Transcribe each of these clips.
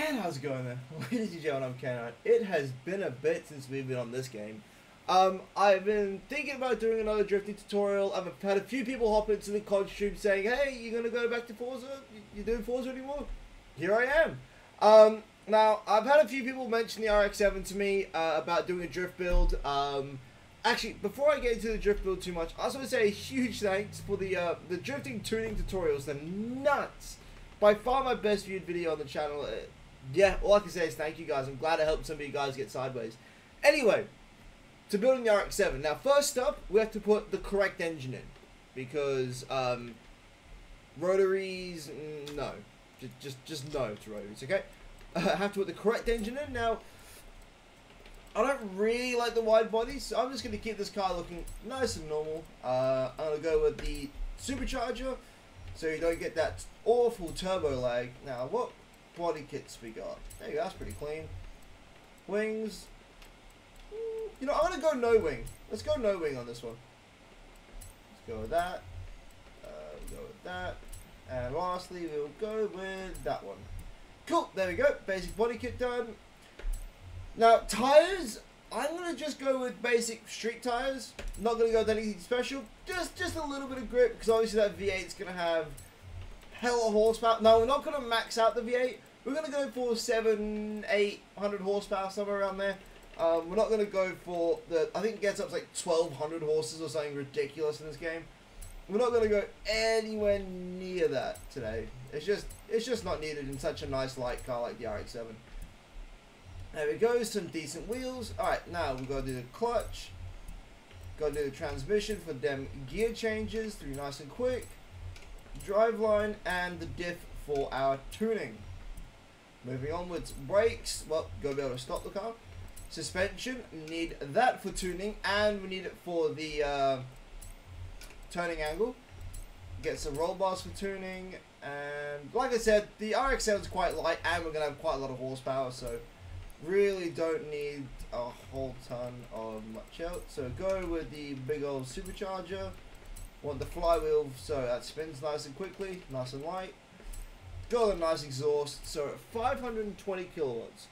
And how's it going there? Ladies and gentlemen, I'm Canine. It has been a bit since we've been on this game. I've been thinking about doing another drifting tutorial. I've had a few people hop into the COD stream saying, hey, you're going to go back to Forza? You doing Forza anymore? Here I am. Now, I've had a few people mention the RX-7 to me about doing a drift build. Actually, before I get into the drift build too much, I also want to say a huge thanks for the drifting tuning tutorials. They're nuts. By far my best viewed video on the channel. Yeah, all I can say is thank you guys. I'm glad I helped some of you guys get sideways. Anyway, to building the RX-7. Now, first up, we have to put the correct engine in. Because, rotaries, no. Just no to rotaries, okay? I have to put the correct engine in. Now, I don't really like the wide body, so I'm just going to keep this car looking nice and normal. I'm going to go with the supercharger, so you don't get that awful turbo lag. Now, what body kits we got? There you go, that's pretty clean. Wings. You know, I'm going to go no wing. Let's go no wing on this one. Let's go with that. We'll go with that. And lastly, we'll go with that one. Cool, there we go. Basic body kit done. Now, tires, I'm going to just go with basic street tires. Not going to go with anything special. Just a little bit of grip, because obviously that V8 is going to have hella horsepower. No, we're not going to max out the V8. We're going to go for 700-800 horsepower, somewhere around there. We're not going to go for the, I think it gets up to like 1200 horses or something ridiculous in this game. We're not going to go anywhere near that today. It's just not needed in such a nice light car like the RX-7. There we go, some decent wheels. Alright, now we've got to do the clutch. Got to do the transmission for them gear changes to be nice and quick. Driveline and the diff for our tuning. Moving onwards, brakes. Well, got to be able to stop the car. Suspension, need that for tuning, and we need it for the turning angle. Get some roll bars for tuning, and like I said, the RX-7 is quite light, and we're going to have quite a lot of horsepower, so really don't need a whole ton of much else. So go with the big old supercharger. Want the flywheel so that spins nice and quickly, nice and light. Got a nice exhaust. So at 520 kilowatts.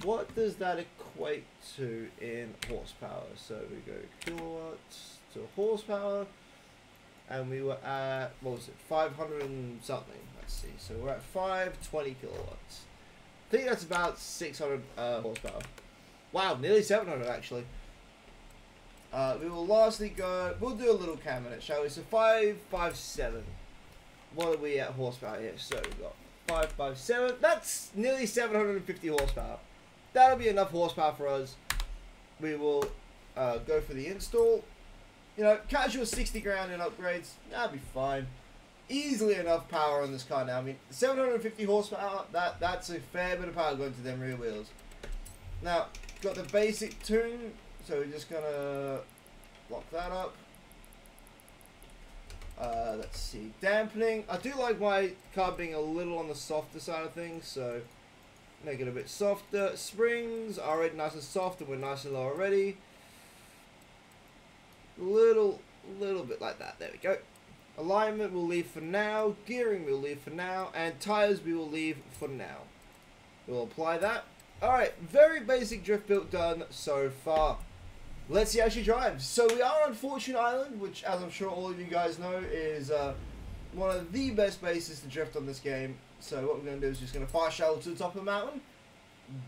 What does that equate to in horsepower? So we go kilowatts to horsepower. And we were at, what was it, 500 and something. Let's see. So we're at 520 kilowatts. I think that's about 600 horsepower. Wow, nearly 700 actually. We will lastly go, we'll do a little cam in it, shall we? So 557. What are we at horsepower here? So we've got 557. That's nearly 750 horsepower. That'll be enough horsepower for us. We will go for the install. You know, casual 60 grand in upgrades, that'll be fine. Easily enough power on this car now. I mean, 750 horsepower, that's a fair bit of power going to them rear wheels. Now, got the basic tune, so we're just gonna lock that up. Let's see, dampening. I do like my car being a little on the softer side of things, so make it a bit softer. Springs are already nice and soft, and we're nice and low already. Little bit like that. There we go. Alignment we'll leave for now, gearing we'll leave for now, and tires we will leave for now. We'll apply that. Alright, very basic drift build done so far. Let's see how she drives. So we are on Fortune Island, which as I'm sure all of you guys know is one of the best bases to drift on this game. So what we're going to do is just going to fast shuttle to the top of the mountain,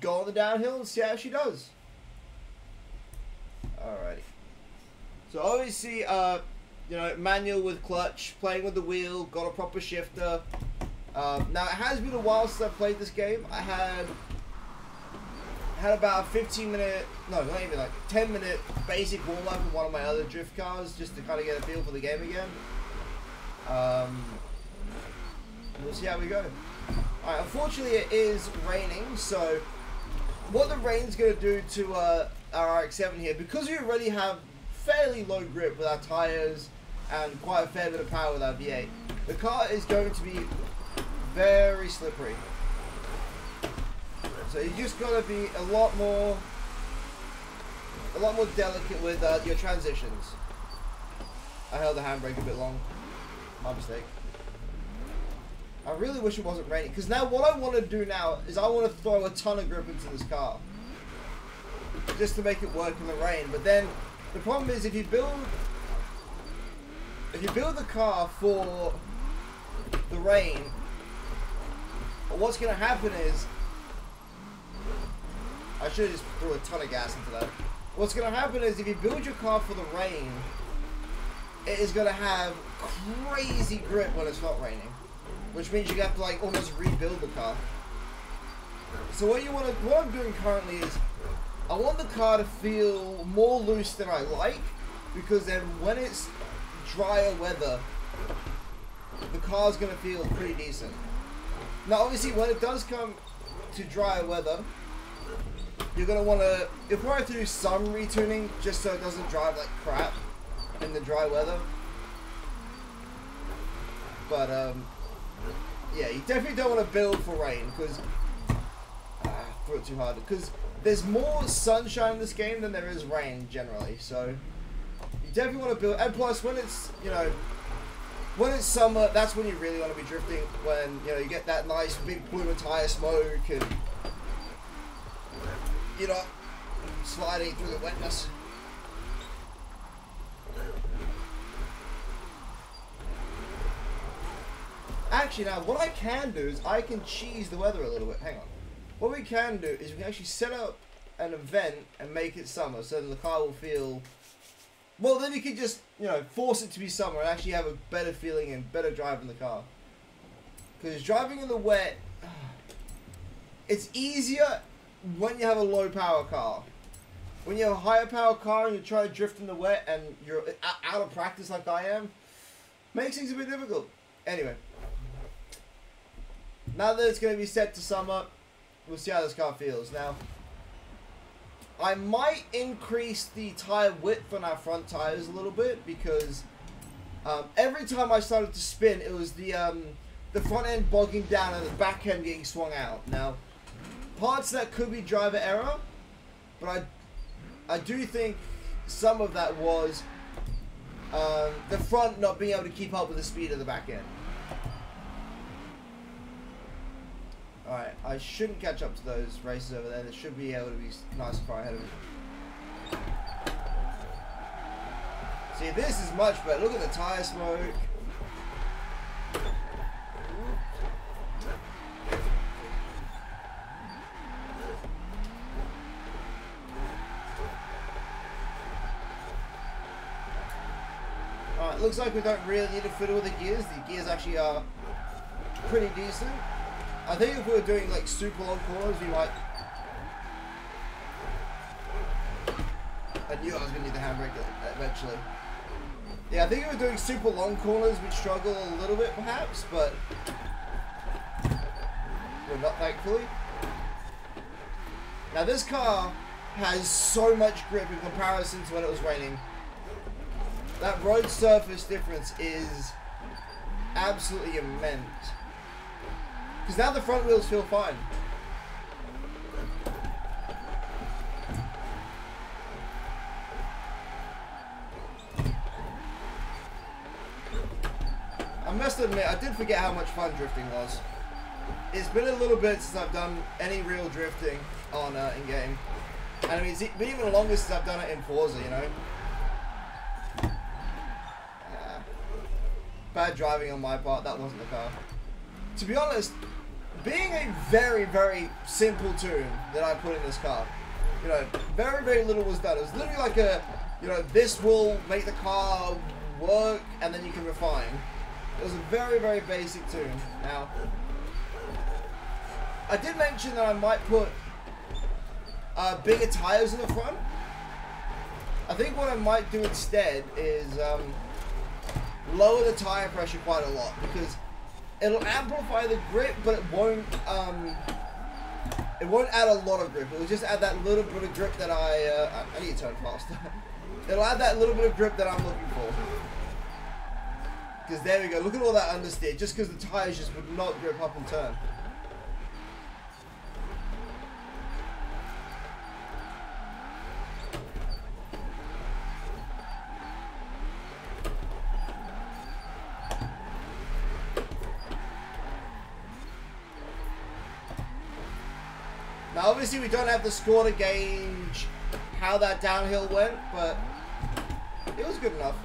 go on the downhill and see how she does. Alrighty. So obviously, you know, manual with clutch, playing with the wheel, got a proper shifter. Now it has been a while since I've played this game. I had about a 15-minute, no, not even like 10-minute basic warm-up in one of my other drift cars just to kind of get a feel for the game again. We'll see how we go. Alright, unfortunately it is raining, so what the rain's going to do to our RX-7 here, because we already have fairly low grip with our tires and quite a fair bit of power with our V8, the car is going to be very slippery. So you just got to be a lot more delicate with your transitions. I held the handbrake a bit long. My mistake. I really wish it wasn't raining, because now what I want to do now is I want to throw a ton of grip into this car. Just to make it work in the rain. But then, the problem is if you build the car for the rain, what's going to happen is, I should have just threw a ton of gas into that. What's going to happen is if you build your car for the rain, it is going to have crazy grip when it's not raining. Which means you have to like almost rebuild the car. So what I'm doing currently is, I want the car to feel more loose than I like, because then when it's drier weather, the car's going to feel pretty decent. Now obviously when it does come to drier weather, you're going to want to, you'll probably have to do some retuning just so it doesn't drive like crap in the dry weather. But yeah, you definitely don't want to build for rain, because threw it too hard, because there's more sunshine in this game than there is rain generally, so you definitely want to build. And plus when it's, you know, when it's summer, that's when you really want to be drifting, when, you know, you get that nice big plume of tire smoke and, you know, sliding through the wetness. Actually, now, what I can do is I can cheese the weather a little bit. Hang on. What we can do is we can actually set up an event and make it summer, so then the car will feel... Well, then you can just, you know, force it to be summer and actually have a better feeling and better drive in the car. Because driving in the wet... It's easier when you have a low power car. When you have a higher power car and you try to drift in the wet and you're out of practice like I am, makes things a bit difficult. Anyway. Now that it's going to be set to summer, we'll see how this car feels. Now, I might increase the tire width on our front tires a little bit, because every time I started to spin, it was the front end bogging down and the back end getting swung out. Now, parts of that could be driver error, but I do think some of that was the front not being able to keep up with the speed of the back end. Alright, I shouldn't catch up to those races over there. They should be able to be nice and far ahead of me. See, this is much better. Look at the tire smoke. Alright, looks like we don't really need to fiddle with the gears. The gears actually are pretty decent. I think if we were doing like super long corners, we might... I knew I was going to need the handbrake eventually. Yeah, I think if we were doing super long corners, we'd struggle a little bit perhaps, but we're not, thankfully. Now this car has so much grip in comparison to when it was raining. That road surface difference is absolutely immense. Because now the front wheels feel fine. I must admit, I did forget how much fun drifting was. It's been a little bit since I've done any real drifting on in-game. And I mean, it's been even longer since I've done it in Forza, you know? Bad driving on my part, that wasn't the car. To be honest, being a very, very simple tune that I put in this car, you know, very, very little was done. It was literally like a, you know, this will make the car work and then you can refine. It was a very, very basic tune. Now, I did mention that I might put bigger tires in the front. I think what I might do instead is lower the tire pressure quite a lot, because it'll amplify the grip, but it won't add a lot of grip. It will just add that little bit of grip that I need to turn faster. It'll add that little bit of grip that I'm looking for. Because there we go, look at all that understeer, just because the tires just would not grip up and turn. Now, obviously, we don't have the score to gauge how that downhill went, but it was good enough.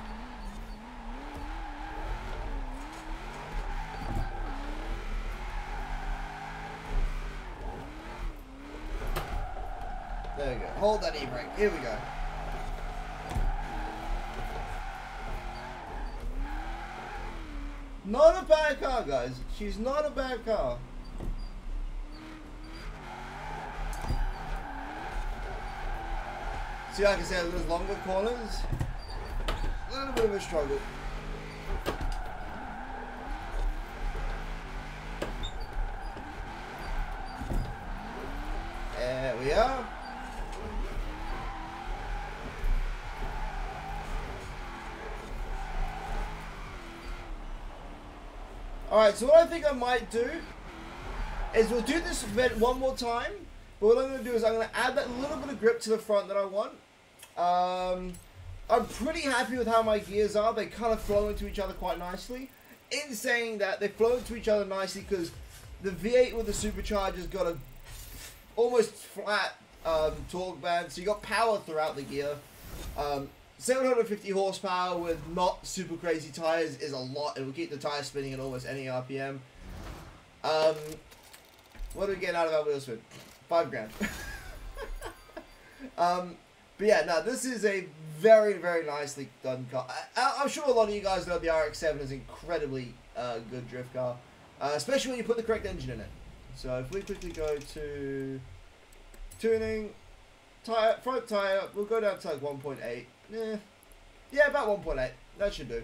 There we go. Hold that e-brake. Here we go. Not a bad car, guys. She's not a bad car. See, like I said, those longer corners, a little bit of a struggle. There we are. Alright, so what I think I might do is we'll do this event one more time. But what I'm going to do is I'm going to add that little bit of grip to the front that I want. I'm pretty happy with how my gears are. They kind of flow into each other quite nicely. In saying that, they flow into each other nicely because the V8 with the supercharger's got a almost flat torque band. So you got power throughout the gear. 750 horsepower with not super crazy tires is a lot. It will keep the tires spinning at almost any RPM. What are we getting out of our wheel spin? 5 grand. But yeah, no, this is a very, very nicely done car. I'm sure a lot of you guys know the RX-7 is an incredibly good drift car, especially when you put the correct engine in it. So if we quickly go to tuning, tire, front tire, we'll go down to like 1.8. Yeah, about 1.8. That should do.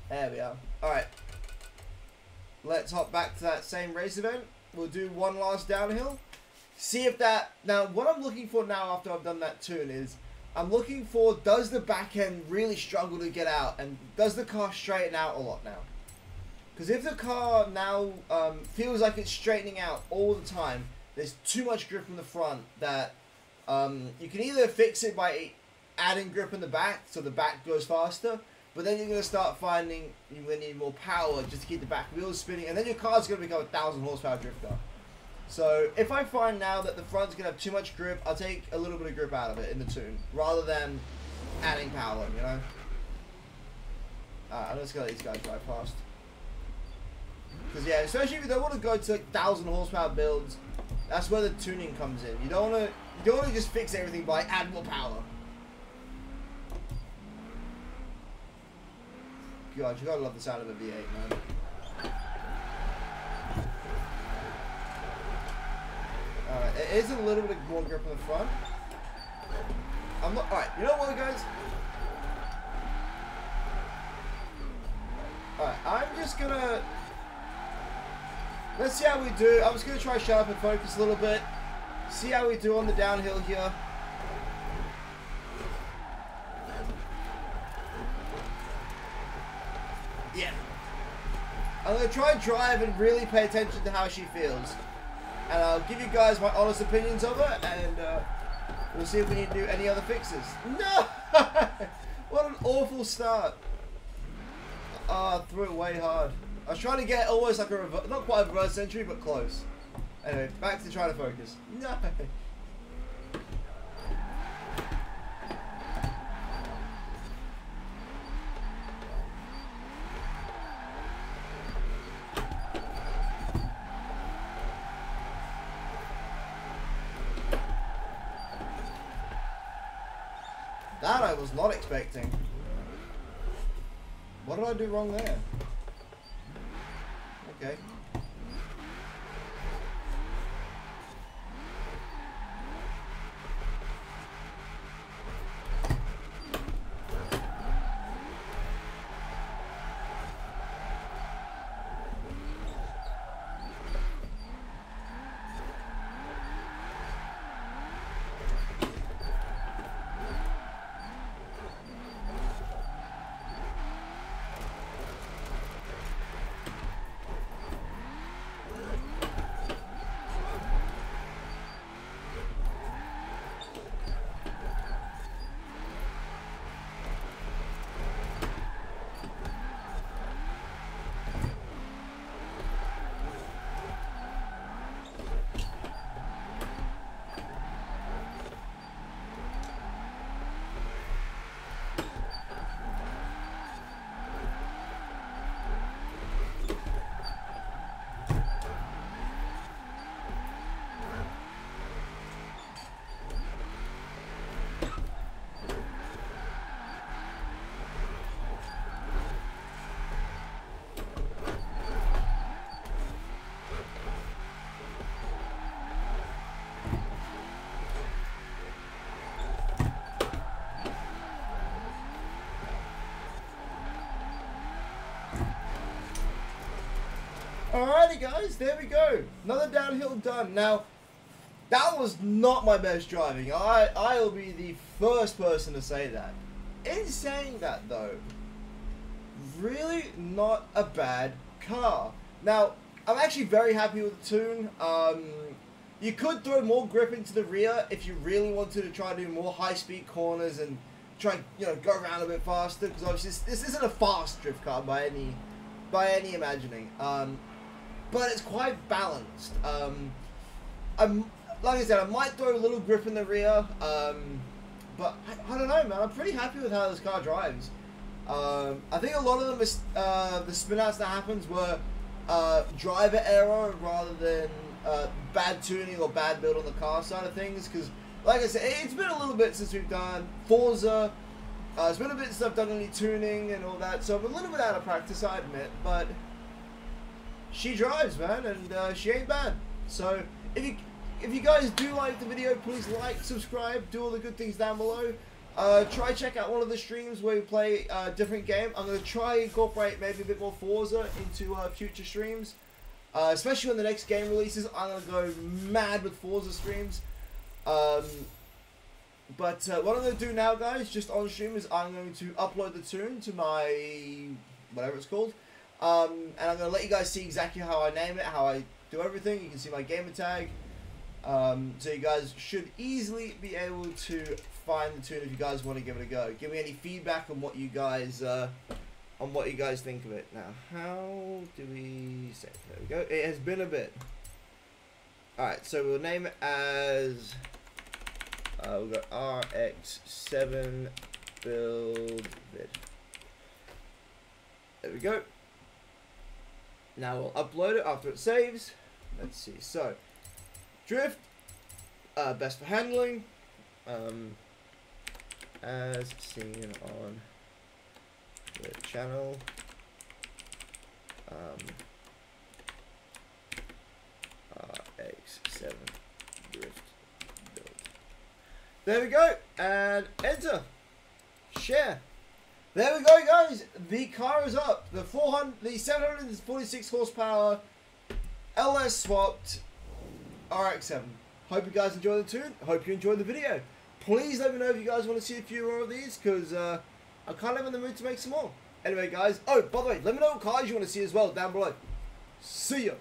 There we are. Alright. Let's hop back to that same race event. We'll do one last downhill. See if that... Now, what I'm looking for now after I've done that tune is... I'm looking for, does the back end really struggle to get out? And does the car straighten out a lot now? Because if the car now feels like it's straightening out all the time, there's too much grip in the front that... you can either fix it by adding grip in the back so the back goes faster, but then you're going to start finding you're going to need more power just to keep the back wheels spinning, and then your car's going to become a 1,000 horsepower drift car. So if I find now that the front's going to have too much grip, I'll take a little bit of grip out of it in the tune rather than adding power, you know. I'm just going to let these guys drive past. Because yeah, especially if you don't want to go to like 1,000 horsepower builds, that's where the tuning comes in. You don't want to just fix everything by add more power. God, you gotta love the sound of a V8, man. Alright, it is a little bit more grip on the front. I'm not. Alright, you know what, guys? Alright, I'm just gonna. Let's see how we do. I'm just gonna try sharpen and focus a little bit. See how we do on the downhill here. Yeah. I'm going to try and drive and really pay attention to how she feels. And I'll give you guys my honest opinions of her, and we'll see if we need to do any other fixes. No! What an awful start. I threw it way hard. I was trying to get almost like a reverse, not quite a reverse entry, but close. Anyway, back to trying to focus. No! That I was not expecting. What did I do wrong there? Okay. Alrighty guys, there we go. Another downhill done. Now, that was not my best driving. I'll be the first person to say that. In saying that though, really not a bad car. Now, I'm actually very happy with the tune. You could throw more grip into the rear if you really wanted to try to do more high-speed corners and try, you know, go around a bit faster. Because obviously this isn't a fast drift car by any imagining. But it's quite balanced. Like I said, I might throw a little grip in the rear. But I don't know, man. I'm pretty happy with how this car drives. I think a lot of the spin outs that happens were driver error rather than bad tuning or bad build on the car side of things. Because, like I said, it's been a little bit since we've done Forza. It's been a bit since I've done any tuning and all that. So I'm a little bit out of practice, I admit. But she drives, man, and she ain't bad. So if you guys do like the video, please like, subscribe, do all the good things down below. Try check out one of the streams where we play a different game. I'm going to try incorporate maybe a bit more Forza into future streams. Especially when the next game releases, I'm going to go mad with Forza streams. But what I'm going to do now, guys, just on stream, is I'm going to upload the tune to my, whatever it's called. And I'm going to let you guys see exactly how I name it, how I do everything. You can see my gamer tag. So you guys should easily be able to find the tune if you guys want to give it a go. Give me any feedback on what you guys think of it. Now, how do we say it? There we go. It has been a bit. Alright, so we'll name it as we'll go RX-7 build vid. There we go. Now we'll upload it after it saves. Let's see. So drift, best for handling, as seen on the channel, RX-7 drift build. There we go, and enter, share. There we go, guys. The car is up. The 746 horsepower LS swapped RX-7. Hope you guys enjoyed the tune. Hope you enjoyed the video. Please let me know if you guys want to see a few more of these, because I'm kind of in the mood to make some more. Anyway, guys. Oh, by the way, let me know what cars you want to see as well down below. See ya.